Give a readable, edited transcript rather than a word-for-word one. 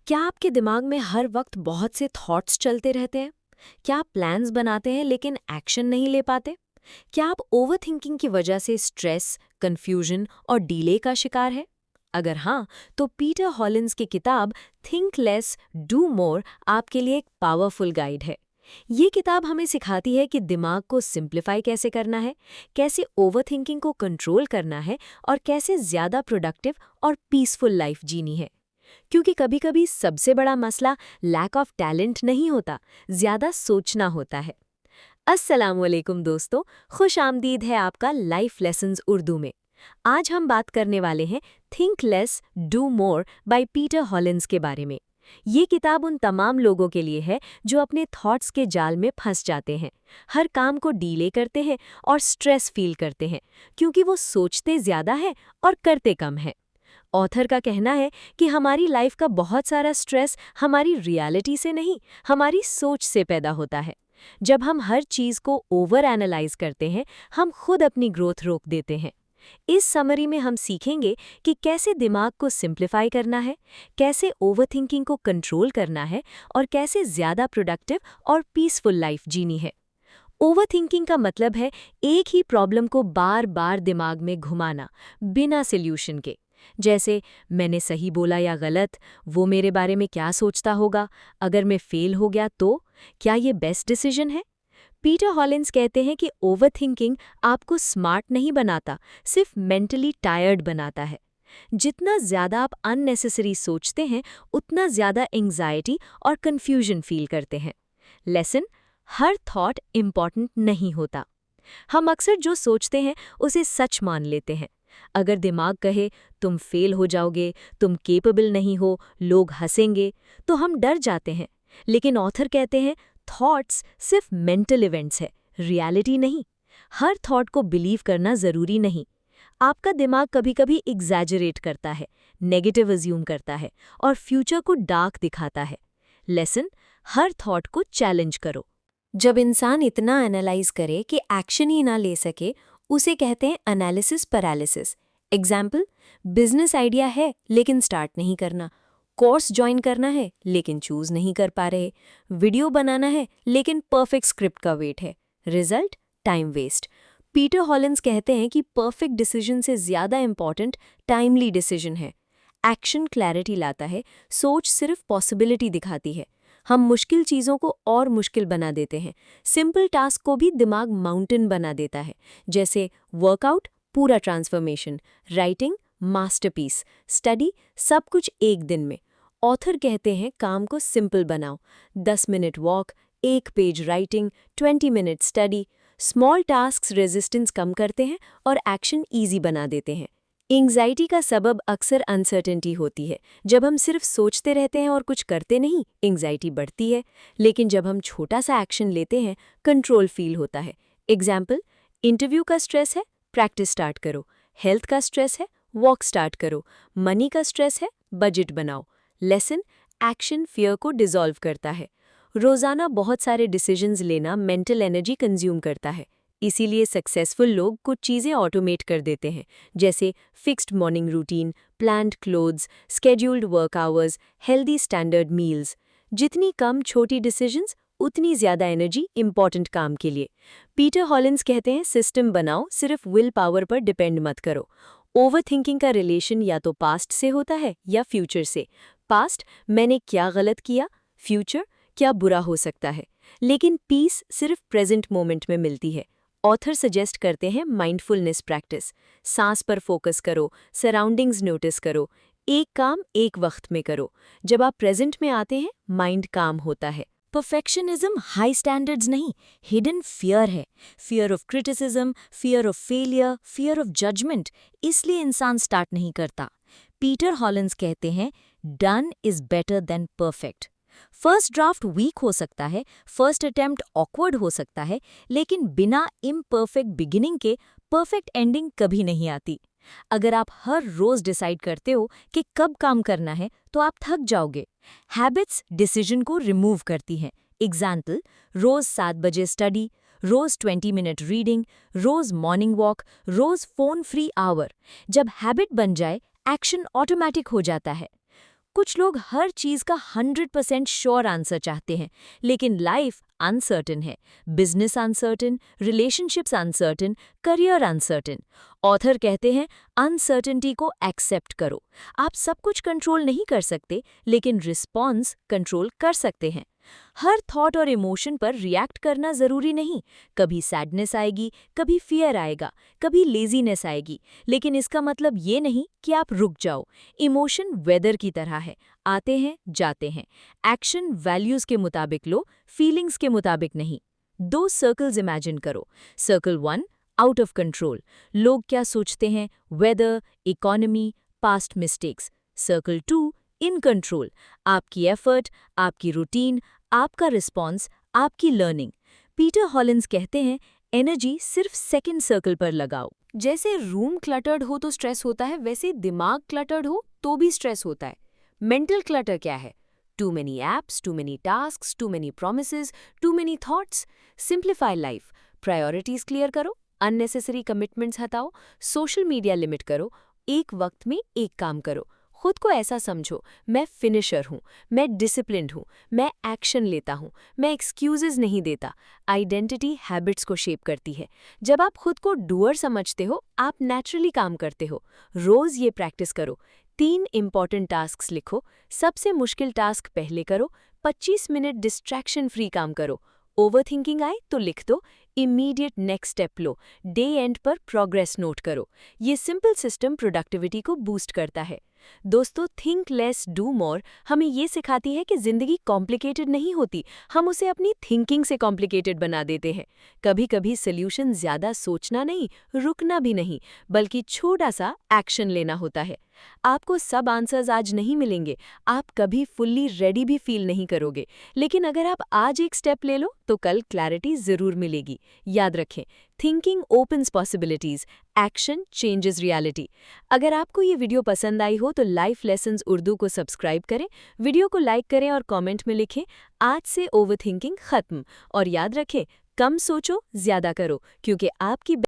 क्या आपके दिमाग में हर वक्त बहुत से थॉट्स चलते रहते हैं? क्या आप प्लान्स बनाते हैं लेकिन एक्शन नहीं ले पाते? क्या आप ओवरथिंकिंग की वजह से स्ट्रेस, कंफ्यूजन और डिले का शिकार है? अगर हाँ, तो पीटर हॉलिन्स की किताब थिंक लेस डू मोर आपके लिए एक पावरफुल गाइड है। ये किताब हमें सिखाती है कि दिमाग को सिंप्लीफाई कैसे करना है, कैसे ओवरथिंकिंग को कंट्रोल करना है और कैसे ज़्यादा प्रोडक्टिव और पीसफुल लाइफ जीनी है। क्योंकि कभी-कभी सबसे बड़ा मसला लैक ऑफ टैलेंट नहीं होता, ज़्यादा सोचना होता है। अस्सलामुअलैकुम दोस्तों, खुश आमदीद है आपका लाइफ लेसन्स उर्दू में। आज हम बात करने वाले हैं think less do more by Peter Hollins के बारे में। ये किताब उन तमाम लोगों के लिए है जो अपने थॉट्स के जाल में फंस जाते हैं, हर काम को डीले करते हैं और स्ट्रेस फील करते हैं क्योंकि वो सोचते ज़्यादा है और करते कम है। ऑथर का कहना है कि हमारी लाइफ का बहुत सारा स्ट्रेस हमारी रियलिटी से नहीं, हमारी सोच से पैदा होता है। जब हम हर चीज़ को ओवर एनालाइज करते हैं, हम खुद अपनी ग्रोथ रोक देते हैं। इस समरी में हम सीखेंगे कि कैसे दिमाग को सिंप्लीफाई करना है, कैसे ओवरथिंकिंग को कंट्रोल करना है और कैसे ज़्यादा प्रोडक्टिव और पीसफुल लाइफ जीनी है। ओवरथिंकिंग का मतलब है एक ही प्रॉब्लम को बार बार दिमाग में घुमाना, बिना सॉल्यूशन के। जैसे मैंने सही बोला या गलत, वो मेरे बारे में क्या सोचता होगा, अगर मैं फेल हो गया तो क्या ये बेस्ट डिसीजन है। पीटर हॉलिन्स कहते हैं कि ओवरथिंकिंग आपको स्मार्ट नहीं बनाता, सिर्फ मेंटली टायर्ड बनाता है। जितना ज़्यादा आप अननेसेसरी सोचते हैं, उतना ज़्यादा एंग्जाइटी और कन्फ्यूजन फील करते हैं। लेसन, हर थॉट इम्पॉर्टेंट नहीं होता। हम अक्सर जो सोचते हैं उसे सच मान लेते हैं। अगर दिमाग कहे तुम फेल हो जाओगे, तुम केपेबल नहीं हो, लोग हंसेंगे, तो हम डर जाते हैं। लेकिन ऑथर कहते हैं थॉट्स सिर्फ मेंटल इवेंट्स है, रियलिटी नहीं। हर थॉट को बिलीव करना ज़रूरी नहीं। आपका दिमाग कभी-कभी एग्जैजरेट करता है, नेगेटिव अज्यूम करता है और फ्यूचर को डार्क दिखाता है। लेसन, हर थॉट को चैलेंज करो। जब इंसान इतना एनालाइज करे कि एक्शन ही ना ले सके, उसे कहते हैं analysis paralysis. Example, business idea है लेकिन स्टार्ट नहीं करना, कोर्स ज्वाइन करना है लेकिन चूज नहीं कर पा रहे, वीडियो बनाना है लेकिन परफेक्ट स्क्रिप्ट का वेट है। Result, time waste. Peter Hollins कहते हैं कि परफेक्ट डिसीजन से ज़्यादा इंपॉर्टेंट टाइमली डिसीजन है। एक्शन क्लैरिटी लाता है, सोच सिर्फ पॉसिबिलिटी दिखाती है। हम मुश्किल चीज़ों को और मुश्किल बना देते हैं, सिंपल टास्क को भी दिमाग माउंटेन बना देता है। जैसे वर्कआउट पूरा ट्रांसफॉर्मेशन, राइटिंग मास्टरपीस, स्टडी सब कुछ एक दिन में। ऑथर कहते हैं काम को सिंपल बनाओ, 10 minute walk, 1 page writing, 20 minute study. Small tasks resistance कम करते हैं और एक्शन ईजी बना देते हैं। एंग्जाइटी का सबब अक्सर अनसर्टेनिटी होती है। जब हम सिर्फ सोचते रहते हैं और कुछ करते नहीं, एंग्जाइटी बढ़ती है। लेकिन जब हम छोटा सा एक्शन लेते हैं, कंट्रोल फील होता है। एग्जाम्पल, इंटरव्यू का स्ट्रेस है, प्रैक्टिस स्टार्ट करो। हेल्थ का स्ट्रेस है, वॉक स्टार्ट करो। मनी का स्ट्रेस है, बजट बनाओ। लेसन, एक्शन फियर को डिसॉल्व करता है। रोज़ाना बहुत सारे डिसीजंस लेना मेंटल एनर्जी कंज्यूम करता है। इसीलिए सक्सेसफुल लोग कुछ चीज़ें ऑटोमेट कर देते हैं, जैसे fixed morning routine, planned clothes, scheduled work hours, healthy standard meals. जितनी कम छोटी डिसीजंस, उतनी ज़्यादा एनर्जी इंपॉर्टेंट काम के लिए। पीटर हॉलिन्स कहते हैं सिस्टम बनाओ, सिर्फ विल पावर पर डिपेंड मत करो। ओवरथिंकिंग का रिलेशन या तो पास्ट से होता है या फ्यूचर से। पास्ट, मैंने क्या गलत किया, फ्यूचर, क्या बुरा हो सकता है। लेकिन पीस सिर्फ प्रेजेंट मोमेंट में मिलती है। ऑथर सजेस्ट करते हैं माइंडफुलनेस प्रैक्टिस। सांस पर फोकस करो, सराउंडिंग्स नोटिस करो, एक काम एक वक्त में करो। जब आप प्रेजेंट में आते हैं, माइंड काम होता है। परफेक्शनिज्म हाई स्टैंडर्ड्स नहीं, हिडन फियर है। Fear of criticism, fear of failure, fear of judgment. इसलिए इंसान स्टार्ट नहीं करता। पीटर हॉलिन्स कहते हैं done is better than perfect. First draft weak हो सकता है, फर्स्ट अटेम्प्ट ऑकवर्ड हो सकता है, लेकिन बिना इम्परफेक्ट बिगिनिंग के परफेक्ट एंडिंग कभी नहीं आती। अगर आप हर रोज डिसाइड करते हो कि कब काम करना है, तो आप थक जाओगे। हैबिट्स डिसीजन को रिमूव करती हैं। एग्जाम्पल, रोज 7 बजे स्टडी, रोज 20 मिनट रीडिंग, रोज मॉर्निंग वॉक, रोज फोन फ्री आवर। जब हैबिट बन जाए, एक्शन ऑटोमेटिक हो जाता है। कुछ लोग हर चीज का 100% श्योर आंसर चाहते हैं, लेकिन लाइफ अनसर्टेन है। Business uncertain, relationships uncertain, career uncertain. Author कहते हैं अनसर्टेनिटी को एक्सेप्ट करो। आप सब कुछ कंट्रोल नहीं कर सकते, लेकिन रिस्पॉन्स कंट्रोल कर सकते हैं। हर थॉट और इमोशन पर रिएक्ट करना जरूरी नहीं। कभी सैडनेस आएगी, कभी फियर आएगा, कभी लेजीनेस आएगी, लेकिन इसका मतलब ये नहीं कि आप रुक जाओ। इमोशन वेदर की तरह है, आते हैं जाते हैं। एक्शन वैल्यूज के मुताबिक लो, फीलिंग्स के मुताबिक नहीं। 2 सर्कल्स इमेजिन करो। सर्कल 1 आउट ऑफ कंट्रोल, लोग क्या सोचते हैं, weather, economy, past mistakes. Circle 2 in control, आपकी एफर्ट, आपकी रूटीन, आपका रिस्पॉन्स, आपकी लर्निंग। पीटर हॉलिंस कहते हैं एनर्जी सिर्फ सेकंड सर्कल पर लगाओ। जैसे रूम क्लटर्ड हो तो स्ट्रेस होता है, वैसे दिमाग क्लटर्ड हो तो भी स्ट्रेस होता है। मेंटल क्लटर क्या है? Too many apps, too many tasks, too many promises, too many thoughts. Simplify life, priorities clear करो, अननेसेसरी कमिटमेंट्स हटाओ, सोशल मीडिया लिमिट करो, एक वक्त में एक काम करो। खुद को ऐसा समझो, मैं फिनिशर हूँ, मैं डिसिप्लिन्ड हूँ, मैं एक्शन लेता हूँ, मैं एक्सक्यूजेज नहीं देता। आइडेंटिटी हैबिट्स को शेप करती है। जब आप खुद को डूअर समझते हो, आप नेचुरली काम करते हो। रोज ये प्रैक्टिस करो। 3 इंपॉर्टेंट टास्क्स लिखो। सबसे मुश्किल टास्क पहले करो। 25 मिनट डिस्ट्रैक्शन फ्री काम करो। ओवरथिंकिंग आए तो लिख दो, immediate next step low, day and पर प्रोग्रेस नोट करो। ये सिंपल सिस्टम प्रोडक्टिविटी को बूस्ट करता है। दोस्तों, थिंक लेस डू मोर हमें ये सिखाती है कि जिंदगी कॉम्प्लिकेटेड नहीं होती, हम उसे अपनी थिंकिंग से कॉम्प्लिकेटेड बना देते हैं। कभी कभी सोल्यूशन ज्यादा सोचना नहीं, रुकना भी नहीं, बल्कि छोटा सा एक्शन लेना होता है। आपको सब आंसर्स आज नहीं मिलेंगे, आप कभी फुल्ली रेडी भी फील नहीं करोगे, लेकिन अगर आप आज एक स्टेप ले लो तो कल क्लैरिटी जरूर मिलेगी। याद रखें, thinking opens possibilities, action changes reality. अगर आपको ये वीडियो पसंद आई हो तो लाइफ लेसन्स उर्दू को सब्सक्राइब करें, वीडियो को लाइक करें और कमेंट में लिखें आज से ओवरथिंकिंग खत्म। और याद रखें, कम सोचो ज्यादा करो, क्योंकि आपकी